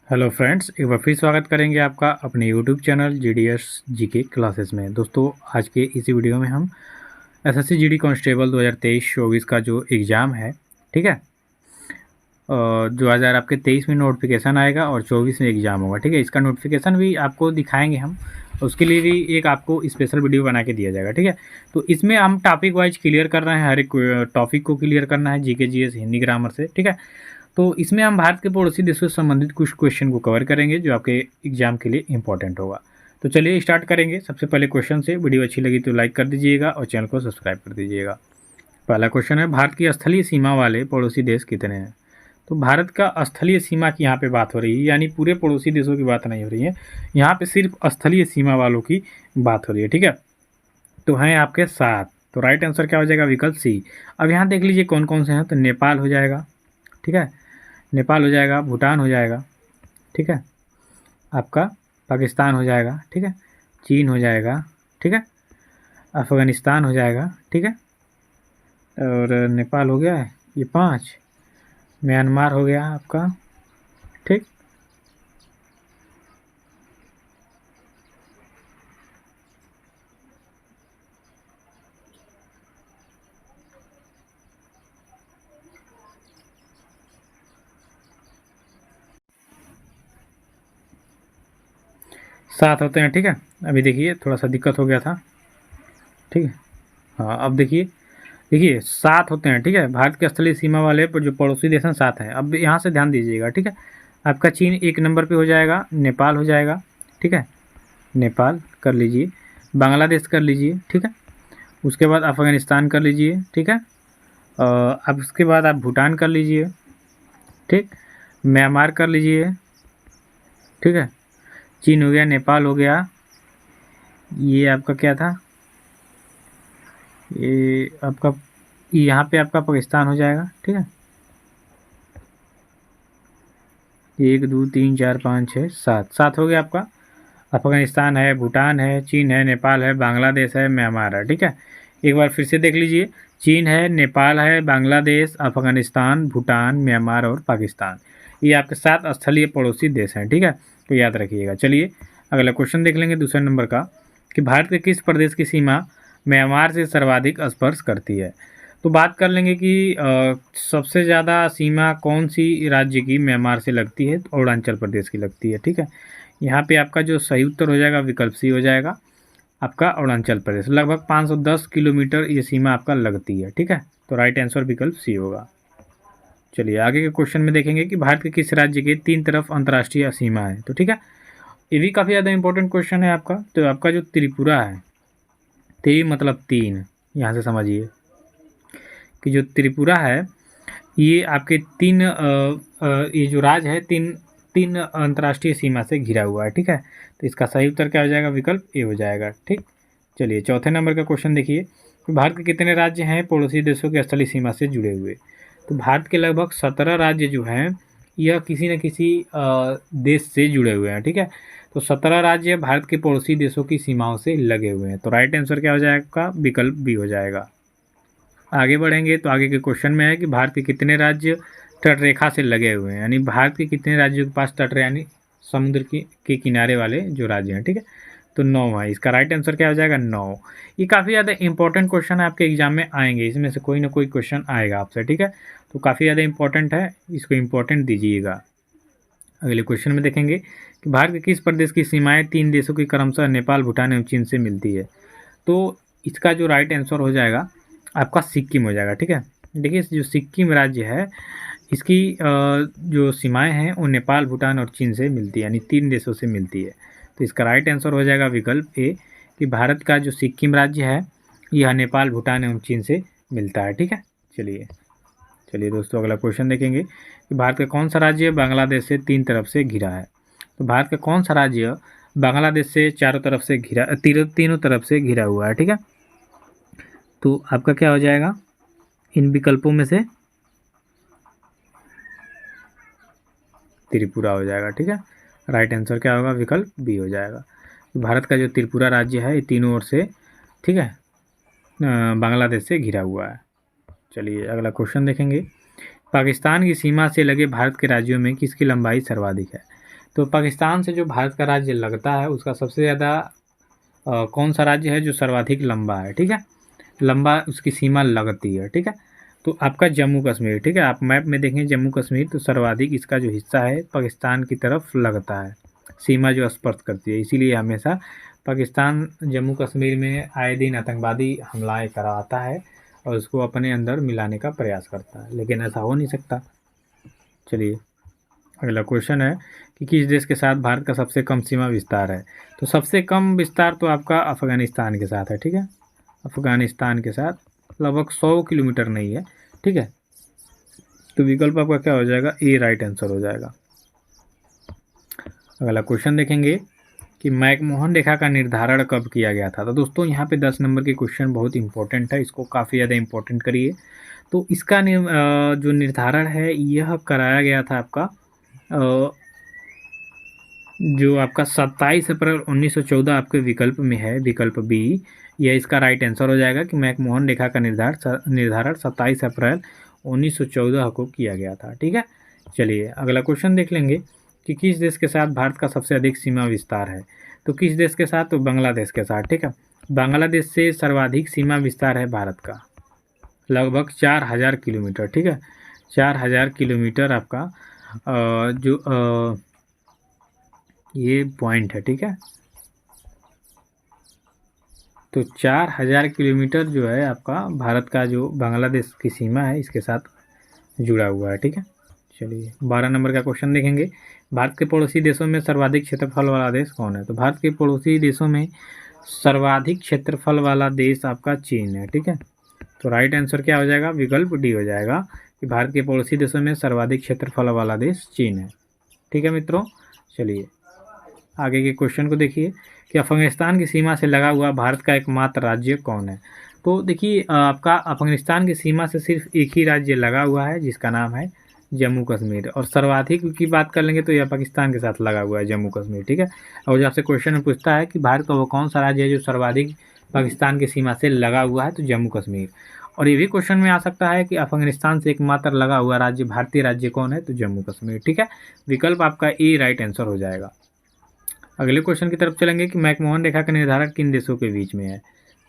Hello friends, एक बार फिर स्वागत करेंगे आपका अपने YouTube channel GDS GK classes में। दोस्तों, आज के इसी वीडियो में हम एसएससी जीडी कांस्टेबल 2023-24 का जो एग्ज़ाम है, ठीक है, 2000 आपके 23 में नोटिफिकेशन आएगा और 24 में एग्ज़ाम होगा, ठीक है। इसका नोटिफिकेशन भी आपको दिखाएंगे हम, उसके लिए भी एक आपको स्पेशल वीडियो बना के दिया जाएगा, ठीक है। तो इसमें हम टॉपिक वाइज क्लियर कर रहे हैं, हर एक टॉपिक को क्लियर करना है जीके जीएस हिंदी ग्रामर से, ठीक है। तो इसमें हम भारत के पड़ोसी देशों से संबंधित कुछ क्वेश्चन को कवर करेंगे जो आपके एग्जाम के लिए इंपॉर्टेंट होगा। तो चलिए स्टार्ट करेंगे सबसे पहले क्वेश्चन से। वीडियो अच्छी लगी तो लाइक कर दीजिएगा और चैनल को सब्सक्राइब कर दीजिएगा। पहला क्वेश्चन है, भारत की स्थलीय सीमा वाले पड़ोसी देश कितने हैं? तो भारत का स्थलीय सीमा की यहाँ पे बात हो रही है, यानी पूरे पड़ोसी देशों की बात नहीं हो रही है, यहाँ पे सिर्फ स्थलीय सीमा वालों की बात हो रही है, ठीक है। तो हैं आपके 7। तो राइट आंसर क्या हो जाएगा? विकल्प सी। अब यहाँ देख लीजिए कौन कौन से हैं। तो नेपाल हो जाएगा, ठीक है, नेपाल हो जाएगा, भूटान हो जाएगा, ठीक है, आपका पाकिस्तान हो जाएगा, ठीक है, चीन हो जाएगा, ठीक है, अफ़गानिस्तान हो जाएगा, ठीक है, और नेपाल हो गया है ये 5, म्यांमार हो गया आपका, ठीक। सात होते हैं, ठीक है। अभी देखिए थोड़ा सा दिक्कत हो गया था, ठीक है। हाँ, अब देखिए देखिए 7 होते हैं, ठीक है। भारत के स्थलीय सीमा वाले पर जो पड़ोसी देश हैं 7 हैं। अब यहाँ से ध्यान दीजिएगा, ठीक है। आपका चीन 1 नंबर पे हो जाएगा, नेपाल हो जाएगा, ठीक है, नेपाल कर लीजिए, बांग्लादेश कर लीजिए, ठीक है, उसके बाद अफ़गानिस्तान कर लीजिए, ठीक है, अब उसके बाद आप भूटान कर लीजिए, ठीक, म्यांमार कर लीजिए, ठीक है, चीन हो गया, नेपाल हो गया, ये आपका क्या था, ये आपका यहाँ पे आपका पाकिस्तान हो जाएगा, ठीक है। 1 2 3 4 5 6 7 7 हो गया आपका। अफ़गानिस्तान है, भूटान है, चीन है, नेपाल है, बांग्लादेश है, म्यांमार है, ठीक है। एक बार फिर से देख लीजिए, चीन है, नेपाल है, बांग्लादेश, अफ़गानिस्तान, भूटान, म्यांमार और पाकिस्तान, ये आपके 7 स्थलीय पड़ोसी देश हैं, ठीक है। तो याद रखिएगा। चलिए अगला क्वेश्चन देख लेंगे दूसरे नंबर का, कि भारत के किस प्रदेश की सीमा म्यांमार से सर्वाधिक स्पर्श करती है? तो बात कर लेंगे कि सबसे ज़्यादा सीमा कौन सी राज्य की म्यांमार से लगती है? तो अरुणाचल प्रदेश की लगती है, ठीक है। यहाँ पे आपका जो सही उत्तर हो जाएगा विकल्प सी हो जाएगा, आपका अरुणाचल प्रदेश। लगभग 510 किलोमीटर ये सीमा आपका लगती है, ठीक है। तो राइट आंसर विकल्प सी होगा। चलिए आगे के क्वेश्चन में देखेंगे कि भारत के किस राज्य के 3 तरफ अंतर्राष्ट्रीय सीमा है? तो ठीक है, ये भी काफ़ी ज़्यादा इंपॉर्टेंट क्वेश्चन है आपका। तो आपका जो त्रिपुरा है, ते मतलब 3, यहाँ से समझिए कि जो त्रिपुरा है ये आपके 3 ये जो राज्य है 3 अंतर्राष्ट्रीय सीमा से घिरा हुआ है, ठीक है। तो इसका सही उत्तर क्या हो जाएगा? विकल्प ए हो जाएगा, ठीक। चलिए चौथे नंबर का क्वेश्चन देखिए, तो भारत के कितने राज्य हैं पड़ोसी देशों की स्थलीय सीमा से जुड़े हुए? तो भारत के लगभग 17 राज्य जो हैं यह किसी न किसी देश से जुड़े हुए हैं, ठीक है। तो 17 राज्य भारत के पड़ोसी देशों की सीमाओं से लगे हुए हैं। तो राइट आंसर क्या हो जाएगा? विकल्प बी हो जाएगा। आगे बढ़ेंगे तो आगे के क्वेश्चन में है कि भारत के कितने राज्य तट रेखा से लगे हुए हैं, यानी भारत के कितने राज्यों के पास तट यानी समुद्र के किनारे वाले जो राज्य हैं, ठीक है। तो 9 है इसका राइट आंसर क्या हो जाएगा? 9। ये काफ़ी ज़्यादा इंपॉर्टेंट क्वेश्चन है, आपके एग्जाम में आएंगे, इसमें से कोई ना कोई क्वेश्चन आएगा आपसे, ठीक है। तो काफ़ी ज़्यादा इंपॉर्टेंट है, इसको इंपॉर्टेंट दीजिएगा। अगले क्वेश्चन में देखेंगे कि भारत के किस प्रदेश की सीमाएं 3 देशों की क्रमशः नेपाल, भूटान एवं चीन से मिलती है? तो इसका जो राइट आंसर हो जाएगा आपका सिक्किम हो जाएगा, ठीक है। देखिए जो सिक्किम राज्य है इसकी जो सीमाएं हैं वो नेपाल, भूटान और चीन से मिलती है, यानी 3 देशों से मिलती है। तो इसका राइट आंसर हो जाएगा विकल्प ए, कि भारत का जो सिक्किम राज्य है यह नेपाल, भूटान एवं चीन से मिलता है, ठीक है। चलिए दोस्तों अगला क्वेश्चन देखेंगे कि भारत का कौन सा राज्य बांग्लादेश से 3 तरफ से घिरा है? तो भारत का कौन सा राज्य बांग्लादेश से चारों तरफ से घिरा तीनों तरफ से घिरा हुआ है, ठीक है। तो आपका क्या हो जाएगा इन विकल्पों में से? त्रिपुरा हो जाएगा, ठीक है। राइट आंसर क्या होगा? विकल्प बी हो जाएगा। तो भारत का जो त्रिपुरा राज्य है ये तीनों ओर से, ठीक है, बांग्लादेश से घिरा हुआ है। चलिए अगला क्वेश्चन देखेंगे, पाकिस्तान की सीमा से लगे भारत के राज्यों में किसकी लंबाई सर्वाधिक है? तो पाकिस्तान से जो भारत का राज्य लगता है उसका सबसे ज़्यादा कौन सा राज्य है जो सर्वाधिक लंबा है, ठीक है, लंबा उसकी सीमा लगती है, ठीक है। तो आपका जम्मू कश्मीर, ठीक है, आप मैप में देखें जम्मू कश्मीर तो सर्वाधिक इसका जो हिस्सा है पाकिस्तान की तरफ लगता है, सीमा जो स्पर्श करती है, इसीलिए हमेशा पाकिस्तान जम्मू कश्मीर में आए दिन आतंकवादी हमलाएं कराता है और उसको अपने अंदर मिलाने का प्रयास करता है, लेकिन ऐसा हो नहीं सकता। चलिए अगला क्वेश्चन है कि किस देश के साथ भारत का सबसे कम सीमा विस्तार है। तो सबसे कम विस्तार तो आपका अफगानिस्तान के साथ है, ठीक है, अफगानिस्तान के साथ लगभग 100 किलोमीटर नहीं है, ठीक है। तो विकल्प आपका क्या हो जाएगा, ए राइट आंसर हो जाएगा। अगला क्वेश्चन देखेंगे कि मैकमोहन रेखा का निर्धारण कब किया गया था। तो दोस्तों यहाँ पे 10 नंबर के क्वेश्चन बहुत इंपॉर्टेंट है, इसको काफ़ी ज़्यादा इंपॉर्टेंट करिए। तो इसका जो निर्धारण है यह कराया गया था आपका जो आपका 27 अप्रैल 1914 आपके विकल्प में है, विकल्प बी, यह इसका राइट आंसर हो जाएगा कि मैकमोहन रेखा का निर्धारण 27 अप्रैल 1914 को किया गया था, ठीक है। चलिए अगला क्वेश्चन देख लेंगे कि किस देश के साथ भारत का सबसे अधिक सीमा विस्तार है। तो किस देश के साथ, तो बांग्लादेश के साथ, ठीक है। बांग्लादेश से सर्वाधिक सीमा विस्तार है भारत का, लगभग 4000 किलोमीटर, ठीक है, 4000 किलोमीटर आपका जो ये पॉइंट है, ठीक है। तो 4000 किलोमीटर जो है आपका भारत का जो बांग्लादेश की सीमा है इसके साथ जुड़ा हुआ है, ठीक है। चलिए 12 नंबर का क्वेश्चन देखेंगे, भारत के पड़ोसी देशों में सर्वाधिक क्षेत्रफल वाला देश कौन है। तो भारत के पड़ोसी देशों में सर्वाधिक क्षेत्रफल वाला देश आपका चीन है, ठीक है। तो राइट आंसर क्या हो जाएगा, विकल्प डी हो जाएगा कि भारत के पड़ोसी देशों में सर्वाधिक क्षेत्रफल वाला देश चीन है, ठीक है मित्रों। चलिए आगे के क्वेश्चन को देखिए कि अफगानिस्तान की सीमा से लगा हुआ भारत का एकमात्र राज्य कौन है। तो देखिए आपका अफगानिस्तान की सीमा से सिर्फ एक ही राज्य लगा हुआ है जिसका नाम है जम्मू कश्मीर, और सर्वाधिक की बात कर लेंगे तो यह पाकिस्तान के साथ लगा हुआ है जम्मू कश्मीर, ठीक है। और जो आपसे क्वेश्चन में पूछता है कि भारत का वो कौन सा राज्य है जो सर्वाधिक पाकिस्तान की सीमा से लगा हुआ है, तो जम्मू कश्मीर। और ये भी क्वेश्चन में आ सकता है कि अफगानिस्तान से एकमात्र लगा हुआ राज्य भारतीय राज्य कौन है, तो जम्मू कश्मीर, ठीक है। विकल्प आपका ए राइट आंसर हो जाएगा। अगले क्वेश्चन की तरफ चलेंगे कि मैकमोहन रेखा का निर्धारण किन देशों के बीच में है।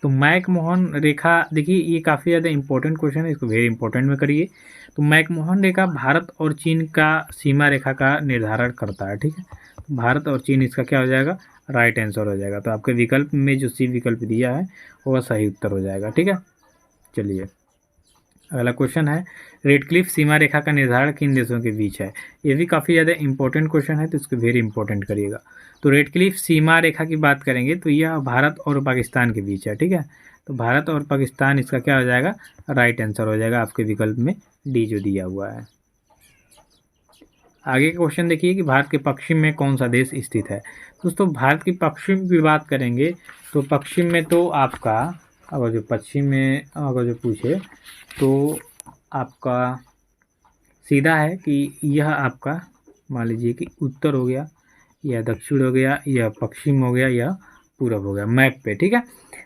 तो मैकमोहन रेखा, देखिए ये काफ़ी ज़्यादा इंपॉर्टेंट क्वेश्चन है, इसको वेरी इंपॉर्टेंट में करिए। तो मैकमोहन रेखा भारत और चीन का सीमा रेखा का निर्धारण करता है, ठीक है। तो भारत और चीन इसका क्या हो जाएगा, राइट आंसर हो जाएगा। तो आपके विकल्प में जो सी विकल्प दिया है वह सही उत्तर हो जाएगा, ठीक है। चलिए अगला क्वेश्चन है, रेडक्लिफ सीमा रेखा का निर्धारण किन देशों के बीच है। ये भी काफ़ी ज़्यादा इंपॉर्टेंट क्वेश्चन है, तो इसको वेरी इंपॉर्टेंट करिएगा। तो रेडक्लिफ सीमा रेखा की बात करेंगे तो यह भारत और पाकिस्तान के बीच है, ठीक है। तो भारत और पाकिस्तान इसका क्या हो जाएगा, राइट आंसर हो जाएगा आपके विकल्प में डी जो दिया हुआ है। आगे का क्वेश्चन देखिए कि भारत के पश्चिम में कौन सा देश स्थित है। दोस्तों भारत की पश्चिम की बात करेंगे तो पश्चिम में तो आपका अगर जो पश्चिम में अगर जो पूछे तो आपका सीधा है कि यह आपका मान लीजिए कि उत्तर हो गया, यह दक्षिण हो गया, यह पश्चिम हो गया, यह पूरब हो गया मैप पे, ठीक है।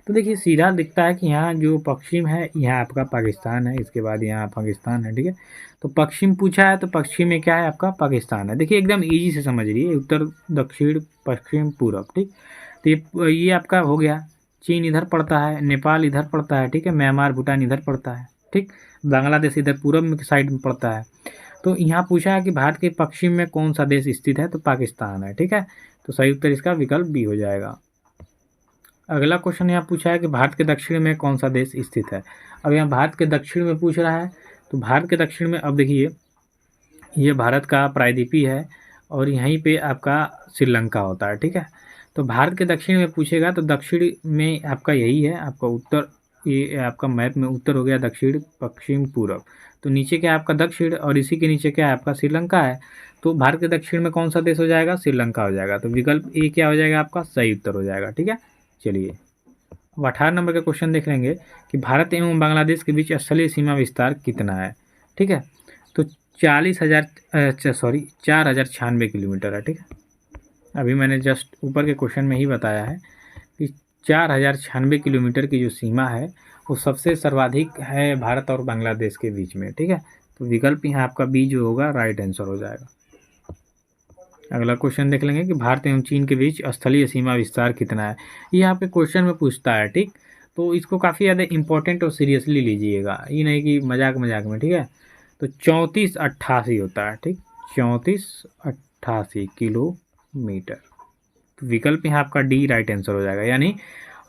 तो देखिए सीधा दिखता है कि यहाँ जो पश्चिम है यहाँ आपका पाकिस्तान है, इसके बाद यहाँ पाकिस्तान है, ठीक है। तो पश्चिम पूछा है तो पश्चिम में क्या है आपका पाकिस्तान है। देखिए एकदम ईजी से समझ लीजिए, उत्तर दक्षिण पश्चिम पूरब, ठीक। तो ये आपका हो गया, चीन इधर पड़ता है, नेपाल इधर पड़ता है, ठीक है, म्यांमार भूटान इधर पड़ता है, ठीक, बांग्लादेश इधर पूरब की साइड में पड़ता है। तो यहाँ पूछा है कि भारत के पश्चिम में कौन सा देश स्थित है, तो पाकिस्तान है, ठीक है। तो सही उत्तर इसका विकल्प बी हो जाएगा। अगला क्वेश्चन यहाँ पूछा है कि भारत के दक्षिण में कौन सा देश स्थित है। अब यहाँ भारत के दक्षिण में पूछ रहा है, तो भारत के दक्षिण में अब देखिए ये भारत का प्रायद्वीपी है और यहीं पे आपका श्रीलंका होता है, ठीक है। तो भारत के दक्षिण में पूछेगा तो दक्षिण में आपका यही है, आपका उत्तर, ये आपका मैप में उत्तर हो गया, दक्षिण पश्चिम पूरब। तो नीचे क्या है आपका दक्षिण और इसी के नीचे क्या है आपका श्रीलंका है। तो भारत के दक्षिण में कौन सा देश हो जाएगा, श्रीलंका हो जाएगा। तो विकल्प ए क्या हो जाएगा आपका सही उत्तर हो जाएगा, ठीक है। चलिए अब 18 नंबर का क्वेश्चन देख लेंगे कि भारत एवं बांग्लादेश के बीच स्थलीय सीमा विस्तार कितना है, ठीक है। तो 4096 किलोमीटर है, ठीक है। अभी मैंने जस्ट ऊपर के क्वेश्चन में ही बताया है कि 4096 किलोमीटर की जो सीमा है वो सबसे सर्वाधिक है भारत और बांग्लादेश के बीच में, ठीक है। तो विकल्प यहाँ आपका बी जो होगा राइट आंसर हो जाएगा। अगला क्वेश्चन देख लेंगे कि भारत एवं चीन के बीच स्थलीय सीमा विस्तार कितना है। ये आपके क्वेश्चन में पूछता है, ठीक। तो इसको काफ़ी ज़्यादा इंपॉर्टेंट और सीरियसली लीजिएगा, ये नहीं कि मजाक मजाक में, ठीक है। तो 3488 होता है, ठीक, 3488 किलोमीटर। तो विकल्प यहाँ आपका डी राइट आंसर हो जाएगा, यानी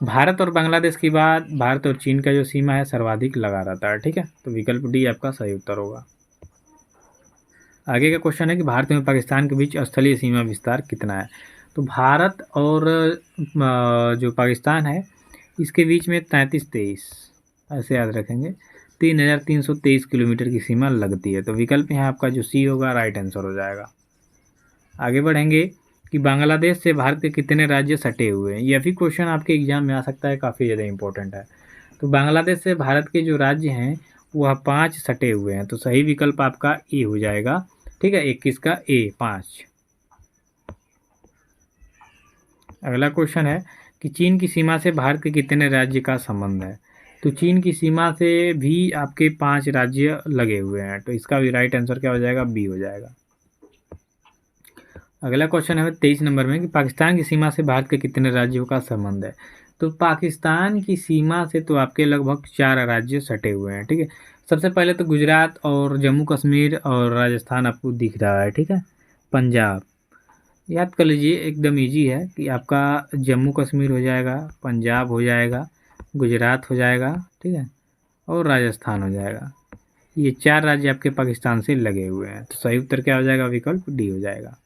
भारत और बांग्लादेश के बाद भारत और चीन का जो सीमा है सर्वाधिक लगा रहता है, ठीक है। तो विकल्प डी आपका सही उत्तर होगा। आगे का क्वेश्चन है कि भारत एवं पाकिस्तान के बीच स्थलीय सीमा विस्तार कितना है। तो भारत और जो पाकिस्तान है इसके बीच में 3323, ऐसे याद रखेंगे, 3323 किलोमीटर की सीमा लगती है। तो विकल्प यहाँ आपका जो सी होगा राइट आंसर हो जाएगा। आगे बढ़ेंगे कि बांग्लादेश से भारत के कितने राज्य सटे हुए हैं। यह भी क्वेश्चन आपके एग्जाम में आ सकता है, काफ़ी ज़्यादा इंपॉर्टेंट है। तो बांग्लादेश से भारत के जो राज्य हैं वह 5 सटे हुए हैं। तो सही विकल्प आपका ए हो जाएगा, ठीक है, 21 का ए 5। अगला क्वेश्चन है कि चीन की सीमा से भारत के कितने राज्य का संबंध है। तो चीन की सीमा से भी आपके 5 राज्य लगे हुए हैं। तो इसका भी राइट आंसर क्या हो जाएगा, बी हो जाएगा। अगला क्वेश्चन है 23 नंबर में कि पाकिस्तान की सीमा से भारत के कितने राज्यों का संबंध है। तो पाकिस्तान की सीमा से तो आपके लगभग 4 राज्य सटे हुए हैं, ठीक है। सबसे पहले तो गुजरात और जम्मू कश्मीर और राजस्थान आपको दिख रहा है, ठीक है। पंजाब याद कर लीजिए, एकदम इजी है कि आपका जम्मू कश्मीर हो जाएगा, पंजाब हो जाएगा, गुजरात हो जाएगा, ठीक है, और राजस्थान हो जाएगा। ये 4 राज्य आपके पाकिस्तान से लगे हुए हैं। तो सही उत्तर क्या हो जाएगा, विकल्प डी हो जाएगा।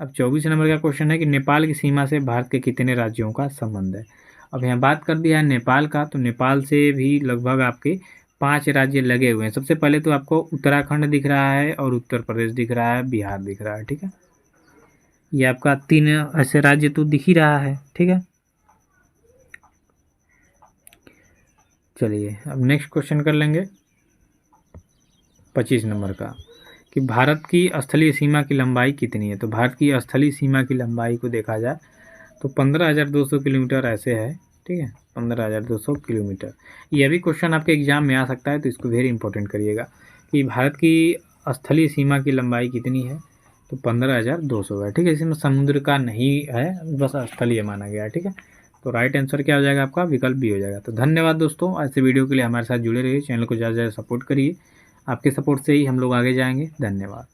अब 24 नंबर का क्वेश्चन है कि नेपाल की सीमा से भारत के कितने राज्यों का संबंध है। अब यहाँ बात कर दिया है नेपाल का, तो नेपाल से भी लगभग आपके 5 राज्य लगे हुए हैं। सबसे पहले तो आपको उत्तराखंड दिख रहा है और उत्तर प्रदेश दिख रहा है, बिहार दिख रहा है, ठीक है। ये आपका 3 ऐसे राज्य तो दिख ही रहा है, ठीक है। चलिए अब नेक्स्ट क्वेश्चन कर लेंगे 25 नंबर का कि भारत की स्थलीय सीमा की लंबाई कितनी है। तो भारत की स्थलीय सीमा की लंबाई को देखा जाए तो 15,200 किलोमीटर ऐसे है, ठीक है, 15,200 किलोमीटर। यह भी क्वेश्चन आपके एग्जाम में आ सकता है, तो इसको वेरी इंपॉर्टेंट करिएगा कि भारत की स्थलीय सीमा की लंबाई कितनी है। तो 15,200 है, ठीक है। इसमें समुद्र का नहीं है, बस स्थलीय माना गया है, ठीक है। तो राइट आंसर क्या हो जाएगा आपका, विकल्प भी हो जाएगा। तो धन्यवाद दोस्तों, ऐसे वीडियो के लिए हमारे साथ जुड़े रहिए, चैनल को ज़्यादा से ज़्यादा सपोर्ट करिए। आपके सपोर्ट से ही हम लोग आगे जाएंगे। धन्यवाद।